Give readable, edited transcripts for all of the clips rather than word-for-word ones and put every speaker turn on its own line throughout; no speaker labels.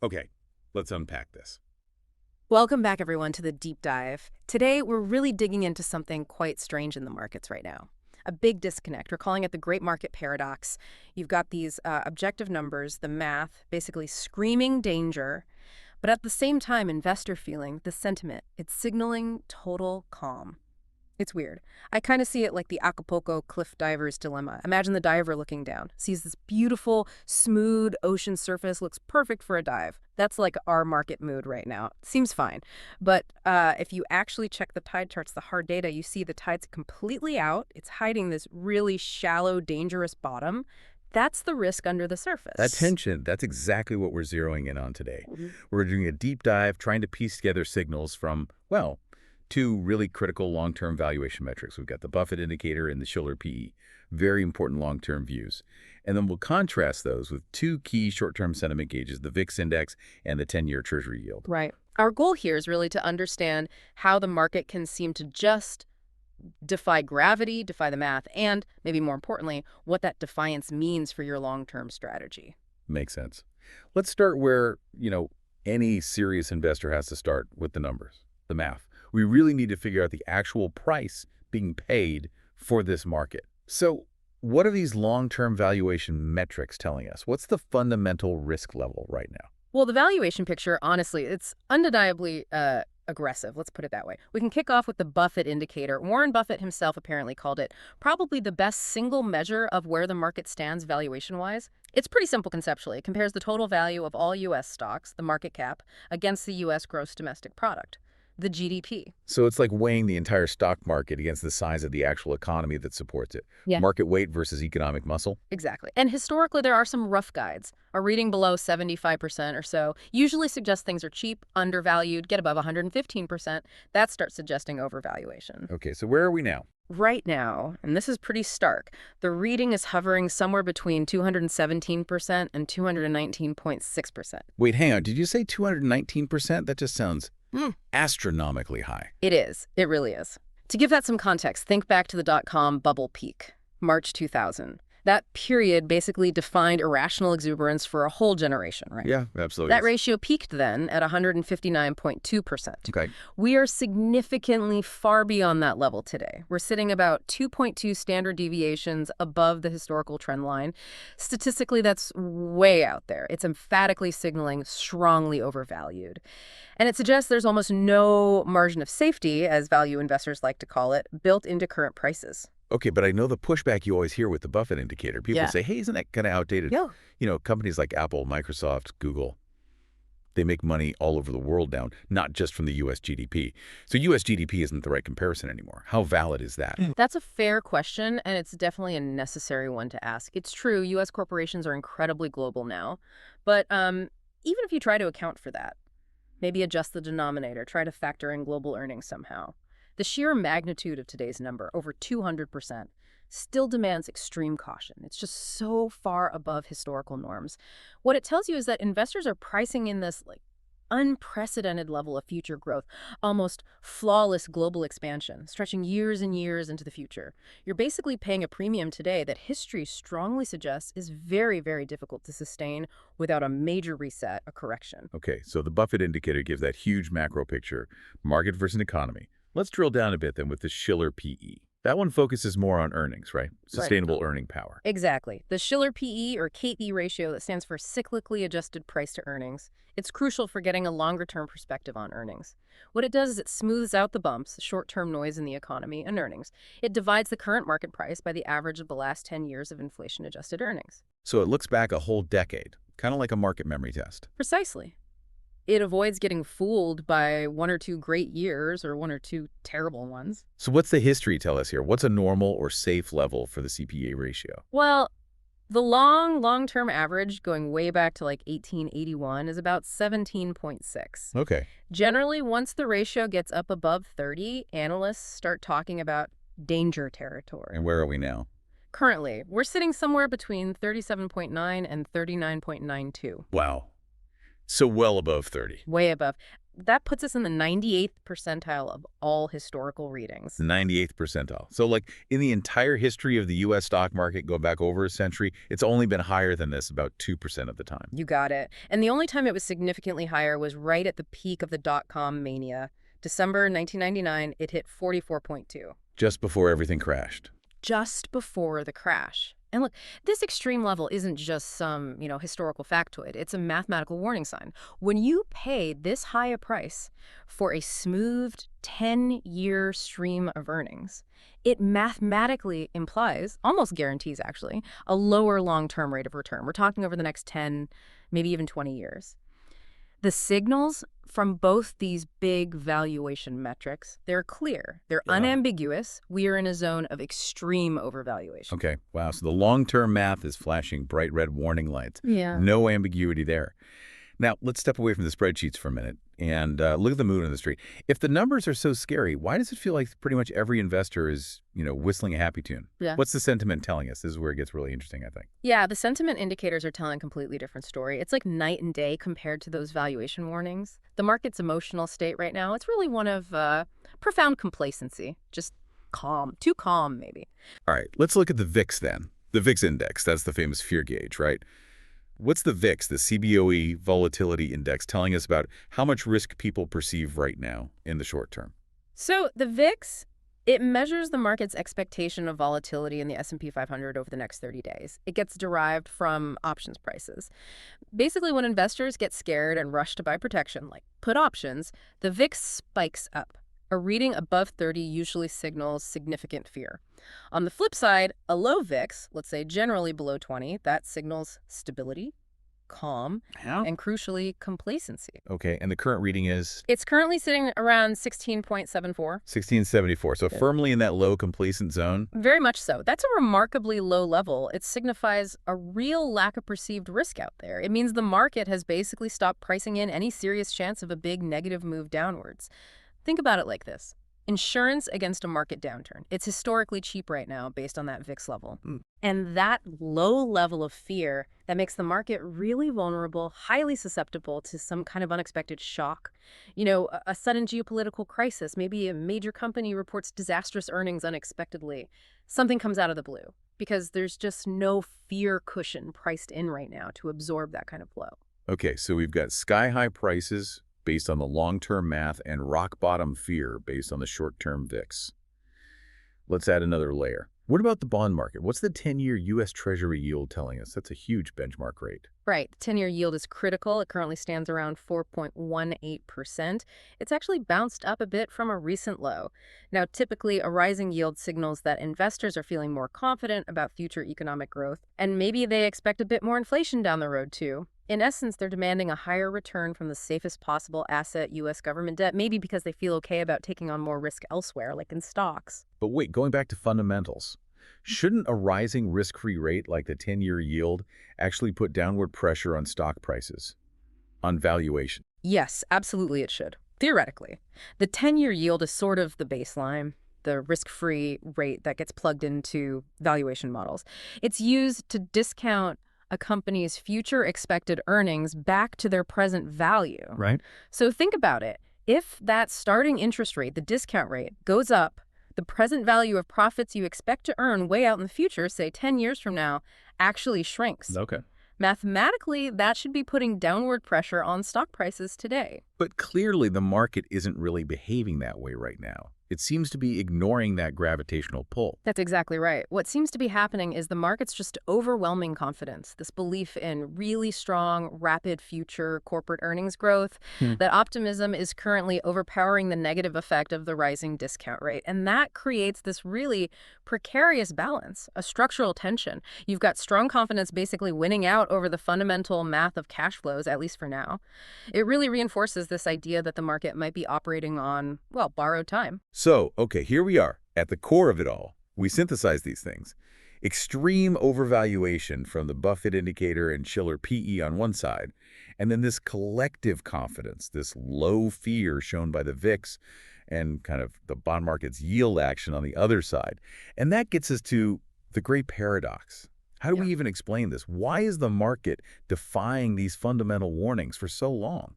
Okay, let's unpack this.
Welcome back, everyone, to the deep dive. Today, we're really digging into something quite strange in the markets right now. A big disconnect. We're calling it the great market paradox. You've got these objective numbers, the math, basically screaming danger, but at the same time, investor feeling, the sentiment, it's signaling total calm. It's weird. I kind of see it like the Acapulco cliff diver's dilemma. Imagine the diver looking down, sees this beautiful, smooth ocean surface, looks perfect for a dive. That's like our market mood right now. Seems fine. But if you actually check the tide charts, the hard data, you see the tide's completely out. It's hiding this really shallow, dangerous bottom. That's the risk under the surface.
That tension, that's exactly what we're zeroing in on today. We're doing a deep dive, trying to piece together signals from, well, two really critical long-term valuation metrics. We've got the Buffett Indicator and the Shiller PE, very important long-term views. And then we'll contrast those with two key short-term sentiment gauges, the VIX index and the 10-year Treasury yield.
Right. Our goal here is really to understand how the market can seem to just defy gravity, defy the math, and maybe more importantly, what that defiance means for your long-term strategy.
Makes sense. Let's start where, any serious investor has to start, with the numbers, the math. We really need to figure out the actual price being paid for this market. So what are these long-term valuation metrics telling us? What's the fundamental risk level right now?
Well, the valuation picture, honestly, it's undeniably aggressive. Let's put it that way. We can kick off with the Buffett Indicator. Warren Buffett himself apparently called it probably the best single measure of where the market stands valuation-wise. It's pretty simple conceptually. It compares the total value of all U.S. stocks, the market cap, against the U.S. gross domestic product, the GDP.
So it's like weighing the entire stock market against the size of the actual economy that supports it.
Yeah.
Market weight versus economic muscle.
Exactly. And historically, there are some rough guides. A reading below 75% or so usually suggests things are cheap, undervalued. Get above 115%. That starts suggesting overvaluation.
Okay, so where are we now?
Right now, and this is pretty stark, the reading is hovering somewhere between 217% and 219.6%.
Wait, hang on. Did you say 219%? That just sounds astronomically high.
It is. It really is. To give that some context, think back to the dot-com bubble peak, March 2000. That period basically defined irrational exuberance for a whole generation, right?
Yeah, absolutely.
That ratio peaked then at 159.2%.
Okay.
We are significantly far beyond that level today. We're sitting about 2.2 standard deviations above the historical trend line. Statistically, that's way out there. It's emphatically signaling strongly overvalued. And it suggests there's almost no margin of safety, as value investors like to call it, built into current prices.
Okay, but I know the pushback you always hear with the Buffett Indicator. People say, hey, isn't that kind of outdated?
Yeah.
Companies like Apple, Microsoft, Google, they make money all over the world now, not just from the U.S. GDP. So U.S. GDP isn't the right comparison anymore. How valid is that?
That's a fair question, and it's definitely a necessary one to ask. It's true, U.S. corporations are incredibly global now. But even if you try to account for that, maybe adjust the denominator, try to factor in global earnings somehow, the sheer magnitude of today's number, over 200%, still demands extreme caution. It's just so far above historical norms. What it tells you is that investors are pricing in this unprecedented level of future growth, almost flawless global expansion, stretching years and years into the future. You're basically paying a premium today that history strongly suggests is very, very difficult to sustain without a major reset, a correction.
Okay, so the Buffett Indicator gives that huge macro picture, market versus economy. Let's drill down a bit then with the Shiller PE. That one focuses more on earnings, right? Sustainable earning power.
Exactly. The Shiller PE, or KE ratio, that stands for cyclically adjusted price to earnings. It's crucial for getting a longer-term perspective on earnings. What it does is it smooths out the bumps, short-term noise in the economy, and earnings. It divides the current market price by the average of the last 10 years of inflation-adjusted earnings.
So it looks back a whole decade, kind of like a market memory test.
Precisely. It avoids getting fooled by one or two great years or one or two terrible ones.
So what's the history tell us here? What's a normal or safe level for the CPA ratio?
Well, the long-term average, going way back to 1881, is about 17.6.
Okay.
Generally, once the ratio gets up above 30, analysts start talking about danger territory.
And where are we now?
Currently, we're sitting somewhere between 37.9 and 39.92.
Wow. So well above 30.
Way above. that puts us in the 98th percentile of all historical readings.
98th percentile. So like in the entire history of the U.S. stock market, go back over a century, it's only been higher than this about 2% of the time.
You got it. And the only time it was significantly higher was right at the peak of the dot-com mania. December 1999, it hit 44.2.
Just before everything crashed.
Just before the crash. And look, this extreme level isn't just some, historical factoid. It's a mathematical warning sign. When you pay this high a price for a smoothed 10-year stream of earnings, it mathematically implies, almost guarantees actually, a lower long-term rate of return. We're talking over the next 10, maybe even 20 years. The signals from both these big valuation metrics, they're clear. They're unambiguous. We are in a zone of extreme overvaluation.
Okay, wow. So the long-term math is flashing bright red warning lights.
Yeah.
No ambiguity there. Now, let's step away from the spreadsheets for a minute and look at the mood on the street. If the numbers are so scary, why does it feel like pretty much every investor is, whistling a happy tune?
Yeah.
What's the sentiment telling us? This is where it gets really interesting, I think.
Yeah, the sentiment indicators are telling a completely different story. It's like night and day compared to those valuation warnings. The market's emotional state right now, it's really one of profound complacency. Just calm. Too calm, maybe.
All right, let's look at the VIX then. The VIX index, that's the famous fear gauge, right? What's the VIX, the CBOE volatility index, telling us about how much risk people perceive right now in the short term?
So the VIX, it measures the market's expectation of volatility in the S&P 500 over the next 30 days. It gets derived from options prices. Basically, when investors get scared and rush to buy protection, like put options, the VIX spikes up. A reading above 30 usually signals significant fear. On the flip side, a low VIX, let's say generally below 20, that signals stability, calm, and crucially, complacency.
Okay, and the current reading is?
It's currently sitting around 16.74.
1674, so firmly in that low complacent zone?
Very much so. That's a remarkably low level. It signifies a real lack of perceived risk out there. It means the market has basically stopped pricing in any serious chance of a big negative move downwards. Think about it like this. Insurance against a market downturn. It's historically cheap right now based on that VIX level. And that low level of fear that makes the market really vulnerable, highly susceptible to some kind of unexpected shock. A sudden geopolitical crisis, maybe a major company reports disastrous earnings unexpectedly. Something comes out of the blue because there's just no fear cushion priced in right now to absorb that kind of blow.
Okay, so we've got sky-high prices based on the long-term math and rock-bottom fear based on the short-term VIX. Let's add another layer. What about the bond market? What's the 10-year U.S. Treasury yield telling us? That's a huge benchmark rate.
Right. The 10-year yield is critical. It currently stands around 4.18%. It's actually bounced up a bit from a recent low. Now, typically, a rising yield signals that investors are feeling more confident about future economic growth, and maybe they expect a bit more inflation down the road, too. In essence, they're demanding a higher return from the safest possible asset, U.S. government debt, maybe because they feel okay about taking on more risk elsewhere, like in stocks.
But wait, going back to fundamentals, shouldn't a rising risk-free rate like the 10-year yield actually put downward pressure on stock prices, on valuation?
Yes, absolutely it should, theoretically. The 10-year yield is sort of the baseline, the risk-free rate that gets plugged into valuation models. It's used to discount a company's future expected earnings back to their present value.
Right.
So think about it. If that starting interest rate, the discount rate, goes up, the present value of profits you expect to earn way out in the future, say 10 years from now, actually shrinks.
Okay.
Mathematically, that should be putting downward pressure on stock prices today.
But clearly the market isn't really behaving that way right now. It seems to be ignoring that gravitational pull.
That's exactly right. What seems to be happening is the market's just overwhelming confidence, this belief in really strong, rapid future corporate earnings growth. That optimism is currently overpowering the negative effect of the rising discount rate. And that creates this really precarious balance, a structural tension. You've got strong confidence basically winning out over the fundamental math of cash flows, at least for now. It really reinforces this idea that the market might be operating on, well, borrowed time.
So, okay, here we are. At the core of it all, we synthesize these things. Extreme overvaluation from the Buffett Indicator and Shiller PE on one side, and then this collective confidence, this low fear shown by the VIX and kind of the bond market's yield action on the other side. And that gets us to the great paradox. How do we even explain this? Why is the market defying these fundamental warnings for so long?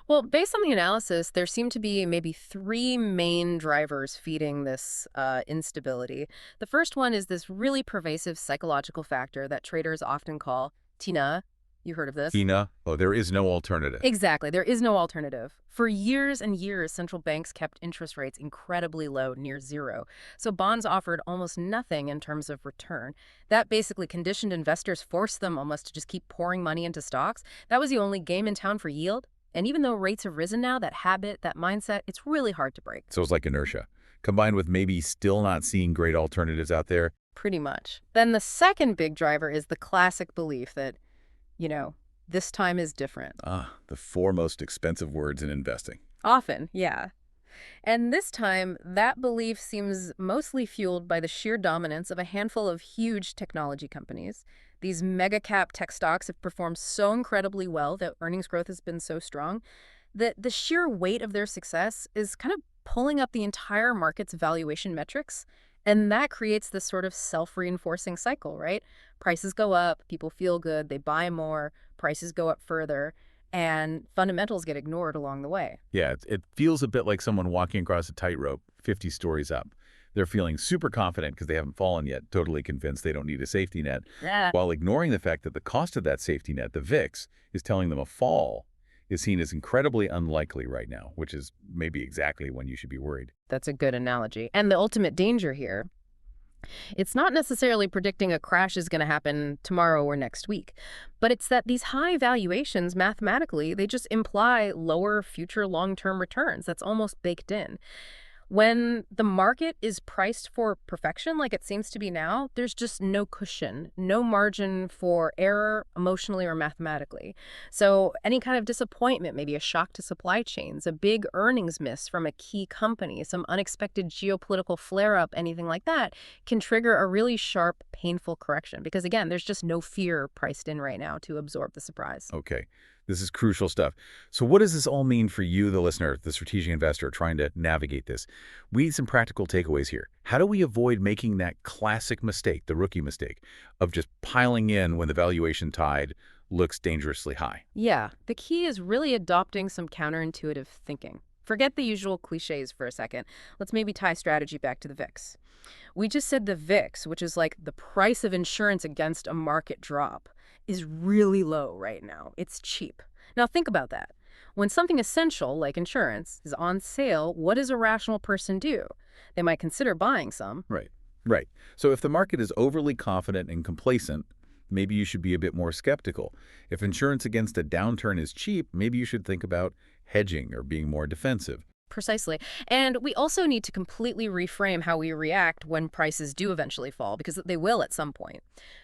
Well, based on the analysis, there seem to be maybe three main drivers feeding this instability. The first one is this really pervasive psychological factor that traders often call TINA. You heard of this?
Tina, oh, there is no alternative.
Exactly. There is no alternative. For years and years, central banks kept interest rates incredibly low, near zero. So bonds offered almost nothing in terms of return. That basically conditioned investors, forced them almost to just keep pouring money into stocks. That was the only game in town for yield. And even though rates have risen now, that habit, that mindset, it's really hard to break.
So it's like inertia, combined with maybe still not seeing great alternatives out there.
Pretty much. Then the second big driver is the classic belief that, this time is different.
The four most expensive words in investing.
Often, yeah. And this time, that belief seems mostly fueled by the sheer dominance of a handful of huge technology companies. These mega-cap tech stocks have performed so incredibly well that earnings growth has been so strong that the sheer weight of their success is kind of pulling up the entire market's valuation metrics. And that creates this sort of self-reinforcing cycle, right? Prices go up, people feel good, they buy more, prices go up further, and fundamentals get ignored along the way.
Yeah, it feels a bit like someone walking across a tightrope 50 stories up. They're feeling super confident because they haven't fallen yet, totally convinced they don't need a safety net, while ignoring the fact that the cost of that safety net, the VIX, is telling them a fall is seen as incredibly unlikely right now, which is maybe exactly when you should be worried.
That's a good analogy. And the ultimate danger here, it's not necessarily predicting a crash is going to happen tomorrow or next week, but it's that these high valuations, mathematically, they just imply lower future long-term returns. That's almost baked in. When the market is priced for perfection, like it seems to be now, there's just no cushion, no margin for error emotionally or mathematically. So any kind of disappointment, maybe a shock to supply chains, a big earnings miss from a key company, some unexpected geopolitical flare-up, anything like that, can trigger a really sharp, painful correction. Because again, there's just no fear priced in right now to absorb the surprise.
Okay. This is crucial stuff. So what does this all mean for you, the listener, the strategic investor trying to navigate this? We need some practical takeaways here. How do we avoid making that classic mistake, the rookie mistake, of just piling in when the valuation tide looks dangerously high?
Yeah, the key is really adopting some counterintuitive thinking. Forget the usual cliches for a second. Let's maybe tie strategy back to the VIX. We just said the VIX, which is like the price of insurance against a market drop, is really low right now. It's cheap. Now think about that. When something essential, like insurance, is on sale, what does a rational person do? They might consider buying some.
Right. So if the market is overly confident and complacent, maybe you should be a bit more skeptical. If insurance against a downturn is cheap, maybe you should think about hedging or being more defensive.
Precisely. And we also need to completely reframe how we react when prices do eventually fall, because they will at some point.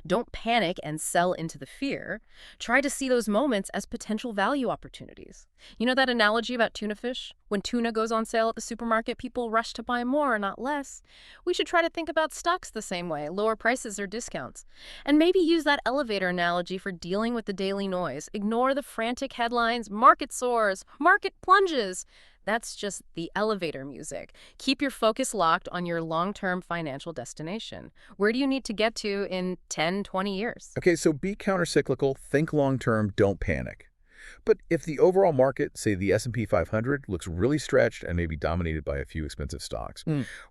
Don't panic and sell into the fear. Try to see those moments as potential value opportunities. You know that analogy about tuna fish? When tuna goes on sale at the supermarket, people rush to buy more, not less. We should try to think about stocks the same way, lower prices or discounts. And maybe use that elevator analogy for dealing with the daily noise. Ignore the frantic headlines, market soars, market plunges. That's just the elevator music. Keep your focus locked on your long-term financial destination. Where do you need to get to in 10, 20 years?
Okay, so be countercyclical, think long-term, don't panic. But if the overall market, say the S&P 500, looks really stretched and maybe dominated by a few expensive stocks,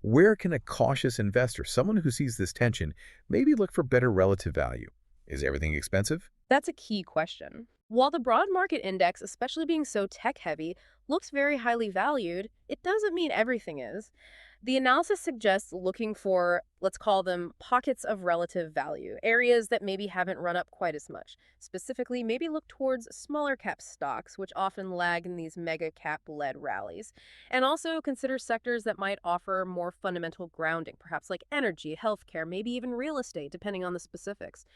where can a cautious investor, someone who sees this tension, maybe look for better relative value? Is everything expensive?
That's a key question. While the broad market index, especially being so tech-heavy, looks very highly valued, it doesn't mean everything is. The analysis suggests looking for, let's call them, pockets of relative value, areas that maybe haven't run up quite as much. Specifically, maybe look towards smaller cap stocks, which often lag in these mega cap-led rallies. And also consider sectors that might offer more fundamental grounding, perhaps like energy, healthcare, maybe even real estate, depending on the specifics.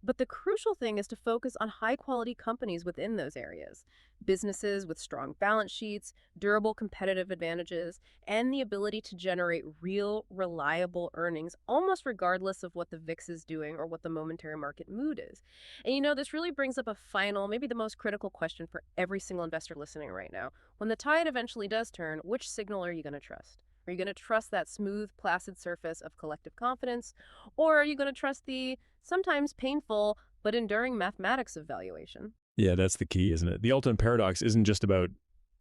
But the crucial thing is to focus on high-quality companies within those areas. Businesses with strong balance sheets, durable competitive advantages, and the ability to generate real, reliable earnings, almost regardless of what the VIX is doing or what the momentary market mood is. And this really brings up a final, maybe the most critical question for every single investor listening right now. When the tide eventually does turn, which signal are you going to trust? Are you going to trust that smooth, placid surface of collective confidence? Or are you going to trust the sometimes painful but enduring mathematics of valuation?
Yeah, that's the key, isn't it? The ultimate paradox isn't just about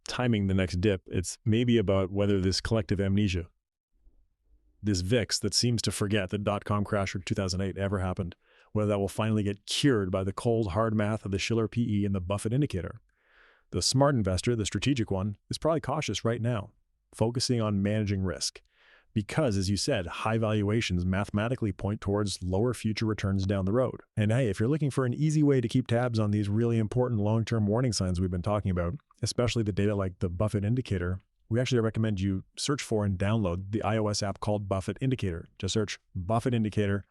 timing the next dip. It's maybe about whether this collective amnesia, this VIX that seems to forget the dot-com crash of 2008 ever happened, whether that will finally get cured by the cold, hard math of the Shiller PE and the Buffett Indicator. The smart investor, the strategic one, is probably cautious right now, focusing on managing risk. Because, as you said, high valuations mathematically point towards lower future returns down the road. And hey, if you're looking for an easy way to keep tabs on these really important long-term warning signs we've been talking about, especially the data like the Buffett Indicator, we actually recommend you search for and download the iOS app called Buffett Indicator. Just search Buffett Indicator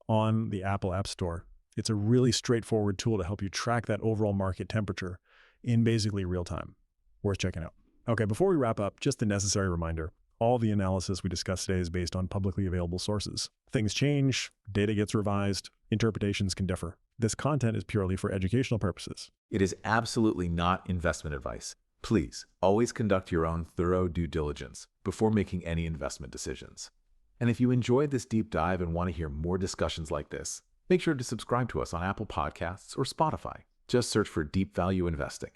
on the Apple App Store. It's a really straightforward tool to help you track that overall market temperature in basically real time. Worth checking out. Okay, before we wrap up, just the necessary reminder. All the analysis we discussed today is based on publicly available sources. Things change, data gets revised, interpretations can differ. This content is purely for educational purposes.
It is absolutely not investment advice. Please, always conduct your own thorough due diligence before making any investment decisions. And if you enjoyed this deep dive and want to hear more discussions like this, make sure to subscribe to us on Apple Podcasts or Spotify. Just search for Deep Value Investing.